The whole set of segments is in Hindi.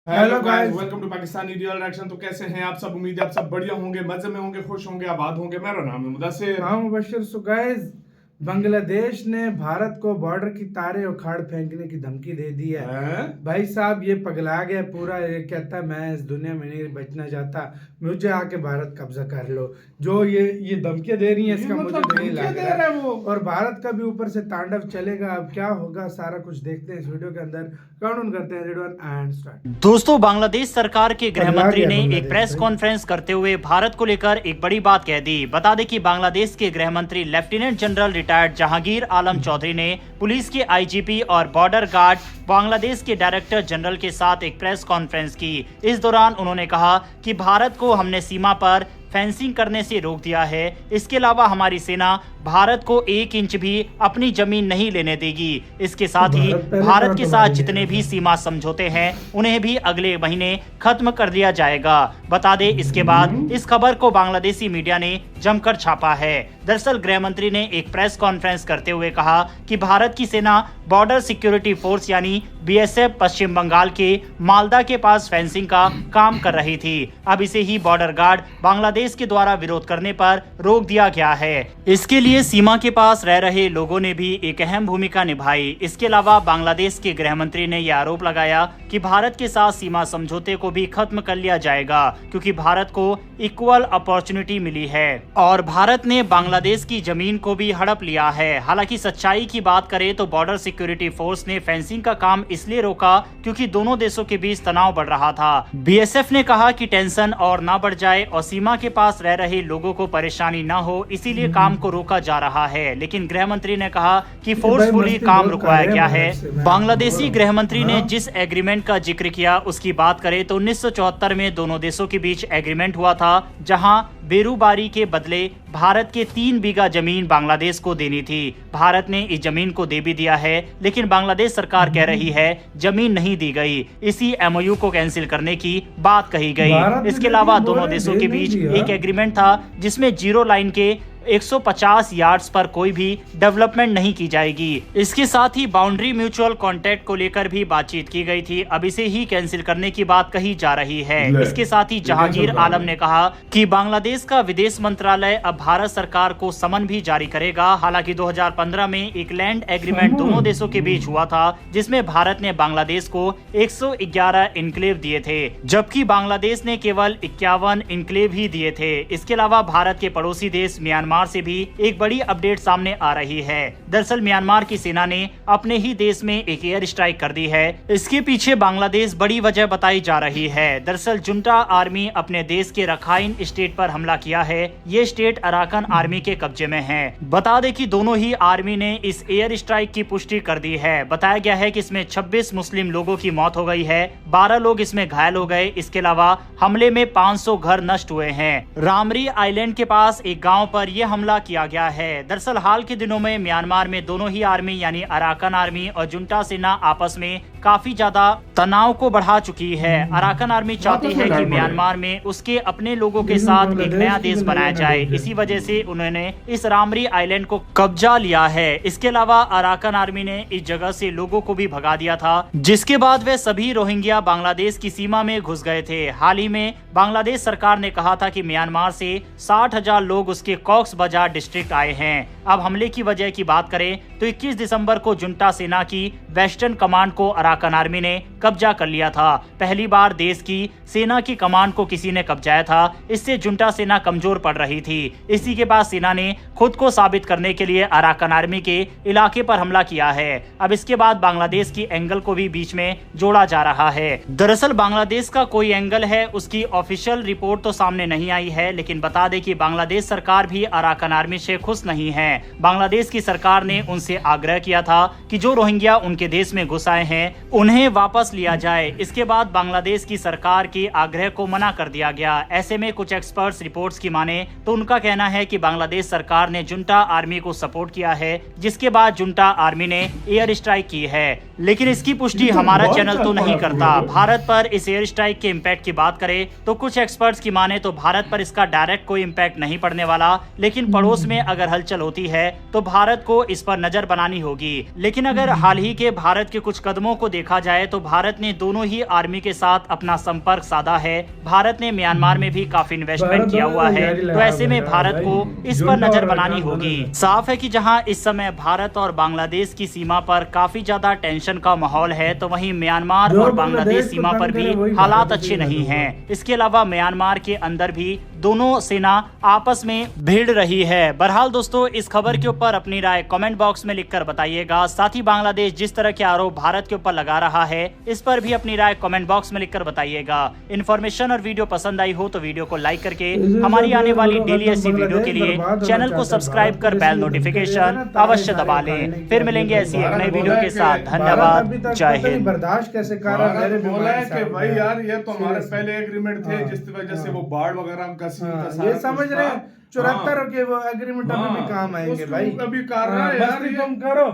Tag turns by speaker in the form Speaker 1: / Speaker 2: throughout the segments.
Speaker 1: Hello guys, welcome to Pakistani real reaction. तो कैसे हैं आप सब? उम्मीद है आप सब बढ़िया होंगे, मजे में होंगे, खुश होंगे, आबाद होंगे। मेरा नाम है मुदस्सिर।
Speaker 2: हाँ मुबश्शिर। सो गाइस, बांग्लादेश ने भारत को बॉर्डर की तारें उखाड़ फेंकने की धमकी दे दी है। भाई साहब ये पगला गया पूरा। ये कहता है मैं इस दुनिया में नहीं बचना चाहता, मुझे आके भारत कब्जा कर लो। जो ये धमकियां दे रही है इसका मुझे तो नहीं लग रहा है वो। और भारत का भी ऊपर से तांडव चलेगा। अब क्या होगा सारा कुछ देखते हैं इस वीडियो के अंदर। काउंट करते हैं, रेडी वन एंड स्टार्ट।
Speaker 3: दोस्तों, बांग्लादेश सरकार के गृह मंत्री ने एक प्रेस कॉन्फ्रेंस करते हुए भारत को लेकर एक बड़ी बात कह दी। बता दें कि बांग्लादेश के गृह मंत्री लेफ्टिनेंट जनरल रिटायर्ड जहांगीर आलम चौधरी ने पुलिस के आईजीपी और बॉर्डर गार्ड बांग्लादेश के डायरेक्टर जनरल के साथ एक प्रेस कॉन्फ्रेंस की। इस दौरान उन्होंने कहा कि भारत को हमने सीमा पर फेंसिंग करने से रोक दिया है। इसके अलावा हमारी सेना भारत को 1 इंच भी अपनी जमीन नहीं लेने देगी। इसके साथ ही भारत के साथ जितने भी सीमा समझौते हैं उन्हें भी अगले महीने खत्म कर दिया जाएगा। बता दें, इसके बाद इस खबर को बांग्लादेशी मीडिया ने जमकर छापा है। दरअसल गृह मंत्री ने एक प्रेस कॉन्फ्रेंस करते हुए कहा कि भारत की सेना बॉर्डर सिक्योरिटी फोर्स यानी बीएसएफ पश्चिम बंगाल के मालदा के पास फेंसिंग का काम कर रही थी। अब इसे ही बॉर्डर गार्ड बांग्लादेश के द्वारा विरोध करने पर रोक दिया गया है। इसके लिए सीमा के पास रह रहे लोगों ने भी एक अहम भूमिका निभाई। इसके अलावा बांग्लादेश के गृह मंत्री ने यह आरोप लगाया कि भारत के साथ सीमा समझौते को भी खत्म कर लिया जाएगा, क्योंकि भारत को इक्वल अपॉर्चुनिटी मिली है और भारत ने बांग्लादेश की जमीन को भी हड़प लिया है। हालांकि सच्चाई की बात करें तो बॉर्डर सिक्योरिटी फोर्स ने फेंसिंग का काम इसलिए रोका क्योंकि दोनों देशों के बीच तनाव बढ़ रहा था। बीएसएफ ने कहा कि टेंशन और ना बढ़ जाए और सीमा के पास रह रहे लोगों को परेशानी ना हो, इसीलिए काम को रोका जा रहा है। लेकिन गृह मंत्री ने कहा कि फोर्सफुली काम रुकवाया गया है। बांग्लादेशी गृह मंत्री ने जिस एग्रीमेंट का जिक्र किया उसकी बात करें तो 1974 में दोनों देशों के बीच एग्रीमेंट हुआ था, जहां बेरूबारी के बदले भारत के 3 बीघा जमीन बांग्लादेश को देनी थी। भारत ने इस जमीन को दे भी दिया है, लेकिन बांग्लादेश सरकार कह रही है जमीन नहीं दी गई। इसी एमओयू को कैंसिल करने की बात कही गई। इसके अलावा दोनों देशों के बीच एक एग्रीमेंट था जिसमें जीरो लाइन के 150 यार्ड्स पर कोई भी डेवलपमेंट नहीं की जाएगी। इसके साथ ही बाउंड्री म्यूचुअल कॉन्ट्रैक्ट को लेकर भी बातचीत की गई थी। अब इसे ही कैंसिल करने की बात कही जा रही है। इसके साथ ही जहांगीर आलम ने कहा कि बांग्लादेश का विदेश मंत्रालय अब भारत सरकार को समन भी जारी करेगा। हालांकि 2015 में एक लैंड एग्रीमेंट दोनों देशों के बीच हुआ था, जिसमें भारत ने बांग्लादेश को 111 इनक्लेव दिए थे, जबकि बांग्लादेश ने केवल 51 इनक्लेव ही दिए थे। इसके अलावा भारत के पड़ोसी देश म्यांमार से भी एक बड़ी अपडेट सामने आ रही है। दरअसल म्यांमार की सेना ने अपने ही देश में एक एयर स्ट्राइक कर दी है। इसके पीछे बांग्लादेश बड़ी वजह बताई जा रही है। दरअसल जुंटा आर्मी अपने देश के रखाइन स्टेट पर हमला किया है। ये स्टेट अराकन आर्मी के कब्जे में है। बता दें कि दोनों ही आर्मी ने इस एयर स्ट्राइक की पुष्टि कर दी है। बताया गया है कि इसमें 26 मुस्लिम लोगों की मौत हो गई है, 12 लोग इसमें घायल हो गए। इसके अलावा हमले में 500 घर नष्ट हुए हैं। रामरी आइलैंड के पास एक गाँव पर यह हमला किया गया है। दरअसल हाल के दिनों में म्यांमार में दोनों ही आर्मी यानी अराकन आर्मी और जुंटा सेना आपस में काफी ज्यादा तनाव को बढ़ा चुकी है। अराकन आर्मी चाहती है कि म्यांमार में उसके अपने लोगों के साथ एक नया देश बनाया जाए। इसी वजह से उन्होंने इस रामरी आइलैंड को कब्जा लिया है। इसके अलावा अराकन आर्मी ने इस जगह से लोगों को भी भगा दिया था, जिसके बाद वे सभी रोहिंग्या बांग्लादेश की सीमा में घुस गए थे। हाल ही में बांग्लादेश सरकार ने कहा था कि म्यांमार से 60,000 लोग उसके कॉक्स बाजार डिस्ट्रिक्ट आए हैं। अब हमले की वजह की बात करें तो 21 दिसंबर को जुंटा सेना की वेस्टर्न कमांड को अराकन आर्मी ने कब्जा कर लिया था। पहली बार देश की सेना की कमांड को किसी ने कब्जाया था। इससे जुंटा सेना कमजोर पड़ रही थी। इसी के बाद सेना ने खुद को साबित करने के लिए अराकन आर्मी के इलाके पर हमला किया है। अब इसके बाद बांग्लादेश की एंगल को भी बीच में जोड़ा जा रहा है। दरअसल बांग्लादेश का कोई एंगल है उसकी ऑफिशियल रिपोर्ट तो सामने नहीं आई है, लेकिन बता दें कि बांग्लादेश सरकार भी अराकन आर्मी से खुश नहीं है। बांग्लादेश की सरकार ने उनसे आग्रह किया था कि जो रोहिंग्या उनके देश में घुस आए हैं उन्हें वापस लिया जाए। इसके बाद बांग्लादेश की सरकार के आग्रह को मना कर दिया गया। ऐसे में कुछ एक्सपर्ट्स रिपोर्ट्स की माने तो उनका कहना है कि बांग्लादेश सरकार ने जुंटा आर्मी को सपोर्ट किया है, जिसके बाद जुंटा आर्मी ने एयर स्ट्राइक की है। लेकिन इसकी पुष्टि हमारा चैनल तो नहीं करता। भारत पर इस एयर स्ट्राइक के इम्पैक्ट की बात करें तो कुछ एक्सपर्ट्स की माने तो भारत पर इसका डायरेक्ट कोई इम्पैक्ट नहीं पड़ने वाला, लेकिन पड़ोस में अगर हलचल होती है तो भारत को इस पर नजर बनानी होगी। लेकिन अगर हाल ही के भारत के कुछ कदमों को देखा जाए तो भारत ने दोनों ही आर्मी के साथ अपना संपर्क साधा है। भारत ने म्यांमार में भी काफी इन्वेस्टमेंट किया हुआ है, तो ऐसे में भारत को इस पर नजर बनानी होगी। साफ है कि जहां इस समय भारत और बांग्लादेश की सीमा पर काफी ज्यादा टेंशन का माहौल है, तो वहीं म्यांमार और बांग्लादेश सीमा पर भी हालात अच्छे नहीं हैं। इसके अलावा म्यांमार के अंदर भी दोनों सेना आपस में भिड़ रही है। बहरहाल दोस्तों, इस खबर के ऊपर अपनी राय कमेंट बॉक्स में लिखकर बताइएगा। साथ ही बांग्लादेश जिस तरह के आरोप भारत के ऊपर लगा रहा है, इस पर भी अपनी राय कमेंट बॉक्स में लिखकर बताइएगा। इन्फॉर्मेशन और वीडियो पसंद आई हो तो वीडियो को लाइक करके हमारी आने वाली डेली ऐसी वीडियो के लिए चैनल को सब्सक्राइब कर बेल नोटिफिकेशन अवश्य दबा लें। फिर मिलेंगे ऐसी एक नई वीडियो के साथ। धन्यवाद, जय हिंद।
Speaker 2: बर्दाश्त कैसे कर रहा है?
Speaker 1: बोला है कि भाई यार ये तो हमारे पहले एग्रीमेंट थे जिसकी वजह से वो बाढ़ वगैरह का सीन था,
Speaker 2: ये समझ रहे हैं 74 के वो एग्रीमेंट अभी भी काम आएंगे भाई।
Speaker 1: अभी कर रहा है यार,
Speaker 2: मस्ती तुम करो,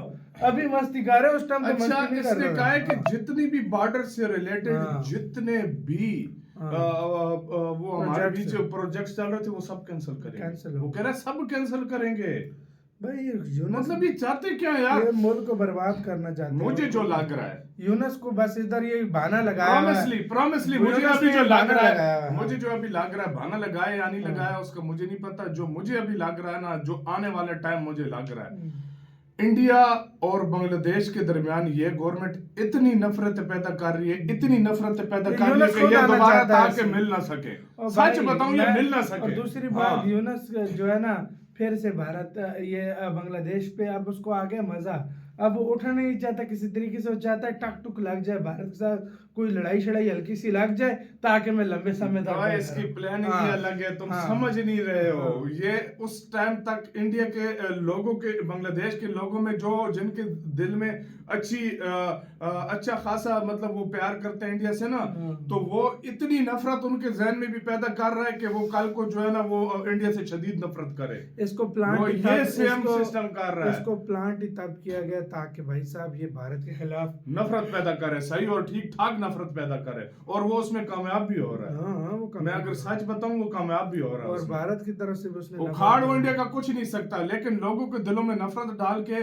Speaker 2: अभी मस्ती कर रहे हो, उस टाइम तो
Speaker 1: अच्छा
Speaker 2: मस्ती नहीं कर
Speaker 1: इसने
Speaker 2: रहे
Speaker 1: कहा है
Speaker 2: हो।
Speaker 1: कि जितनी भी बॉर्डर से रिलेटेड जितने भी वो हमारे बीच प्रोजेक्ट्स चल रहे थे वो सब कैंसिल करेंगे। वो कह रहा है सब कैंसिल करेंगे
Speaker 2: भाई
Speaker 1: मतलब ये चाहते क्या यार?
Speaker 2: ये मुल्क को बर्बाद करना चाहते हैं।
Speaker 1: मुझे जो लग रहा है
Speaker 2: यूनस को बस इधर ये बहाना लगाया
Speaker 1: प्रॉमिसली मुझे अभी जो लग रहा है, मुझे जो अभी लग रहा है बहाना लगाया या नहीं लगाया उसका मुझे नहीं पता। जो मुझे अभी लग रहा है ना, जो आने वाला टाइम मुझे लग रहा है, इंडिया और बांग्लादेश के दरमियान ये गवर्नमेंट इतनी नफरत पैदा कर रही है, इतनी नफरत पैदा कर रही है कि ये दोबारा ताकि मिल ना सके। सच बताऊं, ये मिल ना सके।
Speaker 2: और दूसरी बात, यूनस जो है ना, फिर से भारत ये बांग्लादेश पे अब उसको आ गया मजा। अब वो उठना नहीं चाहता किसी तरीके से, वो चाहता है टक टुक लग जाए भारत के साथ, कोई लड़ाई शड़ाई हल्की सी लग जाए ताकि मैं लंबे समय तक।
Speaker 1: इसकी प्लानिंग ही अलग है, तुम समझ नहीं रहे हो। ये उस टाइम तक इंडिया के लोगों के, बांग्लादेश के लोगों में जो जिनके दिल में अच्छा खासा मतलब वो प्यार करते हैं इंडिया से ना, तो वो इतनी नफरत उनके जहन में भी पैदा कर रहा है कि वो कल को जो है ना वो इंडिया से शदीद नफरत करे।
Speaker 2: इसको प्लांट
Speaker 1: ये सेम सिस्टम कर रहा है।
Speaker 2: इसको प्लांट ही तब किया गया ताकि भाई साहब ये भारत के खिलाफ
Speaker 1: नफरत पैदा करे, सही और ठीक ठाक नफरत पैदा करे, और वो उसमें कामयाब भी हो रहा है। मैं अगर सच बताऊं वो कामयाब भी हो रहा है।
Speaker 2: और भारत की तरफ से भी उसने
Speaker 1: उखाड़ वो इंडिया का कुछ नहीं सकता, लेकिन लोगों के दिलों में नफरत डाल के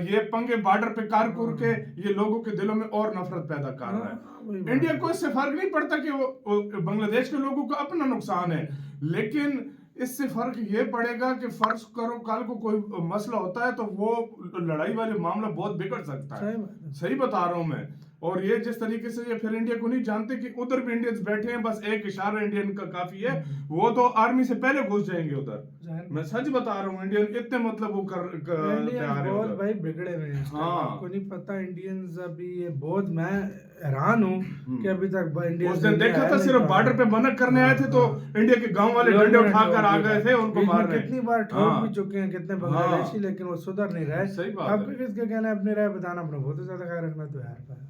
Speaker 1: ये पंगे बॉर्डर पे कार के ये लोगों के दिलों में और नफरत पैदा कर रहा है। इंडिया को इससे फर्क नहीं पड़ता कि वो बांग्लादेश के लोगों का अपना नुकसान है, लेकिन इससे फर्क ये पड़ेगा कि फर्ज करो कल को कोई मसला होता है तो वो लड़ाई वाले मामला बहुत बिगड़ सकता है। सही बता रहा हूं मैं। और ये जिस तरीके से ये फिर इंडिया को नहीं जानते कि उधर भी इंडियंस बैठे हैं, बस एक इशारा इंडियन का काफी है, वो तो आर्मी से पहले घुस जाएंगे उधर। मैं सच बता रहा हूँ, इंडियन इतने मतलब वो
Speaker 2: बहुत भाई बिगड़े हुए हैं। आपको नहीं पता इंडियंस अभी ये बहुत, मैं हैरान हूँ कि अभी तक
Speaker 1: उस दिन देखा था सिर्फ बॉर्डर पे बनक करने आए थे तो इंडिया के गांव वाले डंडे उठाकर आ गए थे उनको मारने।
Speaker 2: कितनी बार ठोक भी चुके हैं कितने बांग्लादेशी, लेकिन वो सुधर नहीं रहे।
Speaker 1: सही बात है।
Speaker 2: आपको किसके कहना है? अपनी राय बताना, अपना बहुत ज्यादा ख्याल रखना तो यार।